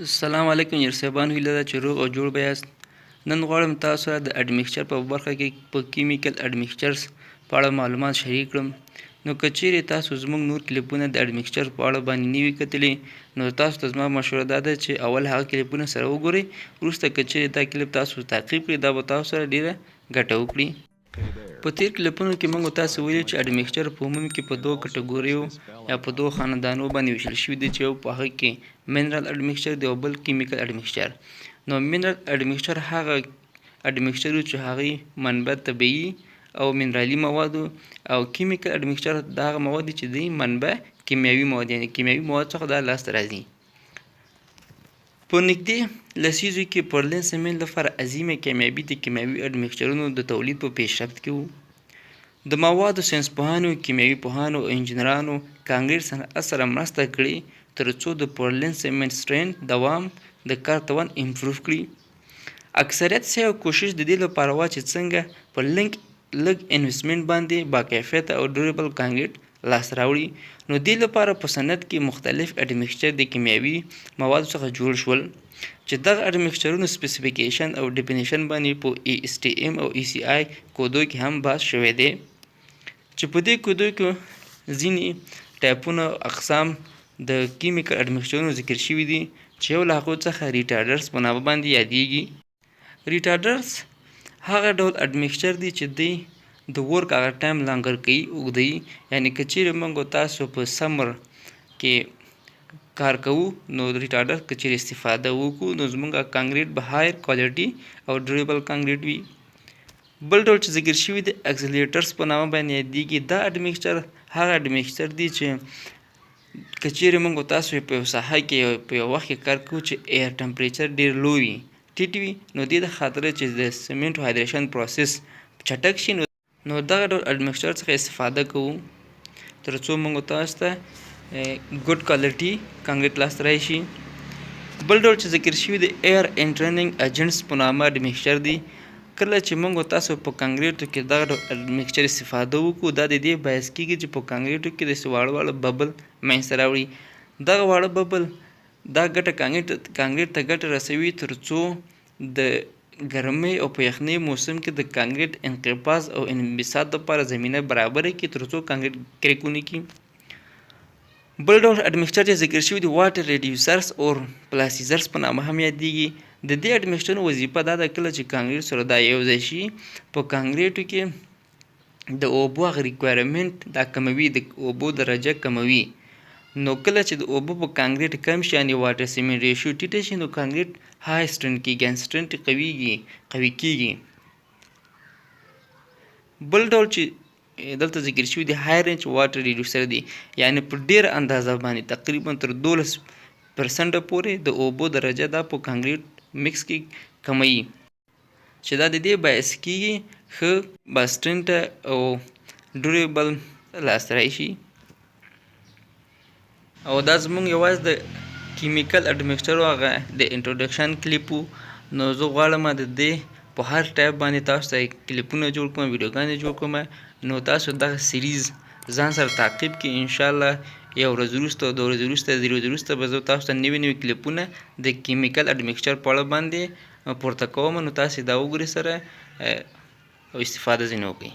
السلام علیکم یار صاحبانو، هیله ده چې روغ او جوړ به یاست. نن غواړم تاسو سره د اډمکسچر په برخه کې په کیمیکل اډمکسچرز په اړه معلومات شریک کړم. نو که چیرې تاسو زموږ نور کلیپونه د اډمکسچر په اړه باندې نه وي کتلي، نو تاسو ته زما مشوره دا ده چې اول هغه کلیپونه سره وګورئ، وروسته که چیرې دا کلیپ تاسو تعقیب کړئ، دا به تاسو سره ډیره ګټه وکړي. په تیر کلیپونو کې موږ تاسو ویلي چې اډمکسچر په عموم کې په دوه کټګوریو یا په دوه خاندانو باندې ویشل شوي دي، چې یو په هغه کې منرال اډمکسچر دی او بل کیمیکل اډمکسچر. نو منرال اډمکسچر هغه اډمکسچر چې هغې منبع طبیعي او منرالي موادو، او کیمیکل اډمکسچر دا هغه مواد دي چې د منبع کیمیاوي مواد، یعنی کیمیاوي مواد څخه دا لاسته راځي. په نږدې لسیزو کې پورلین سیمنټ لپاره عظیمه کامیابي د کیمیاوي اډمکسچرونو د تولید په پیشرفت کې وو. د موادو ساینسپوهانو، کیمیاوي پوهانو او انجینرانو کانکریټ صنعت سره مرسته کړې تر څو د پورلین سیمنټ سټرینث، دوام، د کار توان امپروف کړي. اکثریت سعی او کوشش د دې لپاره وه چې څنګه په لږ انویسټمنټ باندې باکیفیته او ډیوریبل کانکریټ لاسته راوړي. نو دې لپاره په صنعت کې مختلف اډمکسچر د کیمیاوي موادو څخه جوړ شول، چې دغه اډمکسچرونو سپیسیفیکیشن او ډیفینیشن باندې په ASTM او ECI کودو کې هم بحث شوی دی، چې په دې کودو کې ځینې ټایپونه او اقسام د کیمیکل اډمکسچرونو ذکر شوي دي، چې یو له هغو څخه ریټارډرز په نامه باندې یادیږي. ریټارډرز هغه ډول اډمکسچر دی چې دی د ورک هغه ټایم لانګر کوي، اوږدوي. یعنې که چیرې موږ تاسو په سمر کې کار کوو، نو د ریټارډر که چیرې استفاده وکړو، نو زموږ کانکریټ به هایر کوالټي او ډیوریبل کانکریټ وي. بل ډول چې ذکر شوي د اکسلیټرز په نامه باندې یادیږي. دا اډمکسچر هغه اډمکسچر دی چې که چیرې موږ تاسو په یو ساحه کې په یو وخت کې کار کوو چې ایر ټمپریچر ډیر لو وي، ټیټ وي، نو دې د خاطره چې د سیمنټ هایدریشن پروسس چټک شي، نو دغه ډول اډمکسچر څخه استفاده کوو تر څو موږ تاسو ته ګډ کوالټي کانکریټ لاسته راشي. بل ډول چې ذکر شوي د ایر انټرنینګ ایجنټس په نامه اډمکسچر دی. کله چې موږ تاسو په کانکریټو کې دغه ډول اډمکسچر استفاده وکړو، دا د دې باعث کیږي چې په کانکریټو کې داسې واړه ببل منځته راوړي. دغه واړه ببل دا ګټه کانکریټ ته ګټه رسوي تر څو د ګرمۍ او په یخنۍ موسم کې د کانکریټ انقباض او انبساط لپاره زمینه برابره کړي تر څو کانکریټ کریک ونه کړي. بل ډول اډمکسچر چې ذکر شوي دي واټر ریډیوسرز او پلاسیزرز په نامه هم یادیږي. د دې اډمکسچرونو وظیفه دا ده کله چې کانکریټ سره دا یو ځای شي، په کانکریټو کې د اوبو هغه ریکوایرمنټ دا کموي، د اوبو درجه کموي. نو کله چې د اوبو په کانکریټ کم شي، یعنې واټر سیمنټ ریشیو ټیټه شي، نو کانکریټ های سټرنټ کیږي، یعنې سټرنټ قوي کیږي. بل ډول چې دلته ذکر شوي دی های رینج واټر ریډیوسر دی، یعنې په ډیره اندازه باندې تقریبا تر 12% پورې د اوبو درجه دا په کانکریټ مکس کې کموي، چې دا د دې باعث کیږي ښه باسټرنټ او ډیوریبل لاسته راشي. او دا زموږ یوازې د کیمیکل اډمکسچر هغه د انټروډکشن کلیپ و. نو زه غواړم د دې په هر ټایپ باندې تاسو ته کلیپونه جوړ کړم، ویډیوګانې جوړ کړم. نو تاسو دغه سیریز ځان سره تعقیب کړئ. انشاءالله یو ورځ وروسته، 2 ورځې وروسته، 3 ورځې وروسته به زه تاسو ته نوي کلیپونه د کیمیکل اډمکسچر په اړه باندې پورته کوم. نو تاسو دا وګورئ سره او استفاده ځینې وکړئ.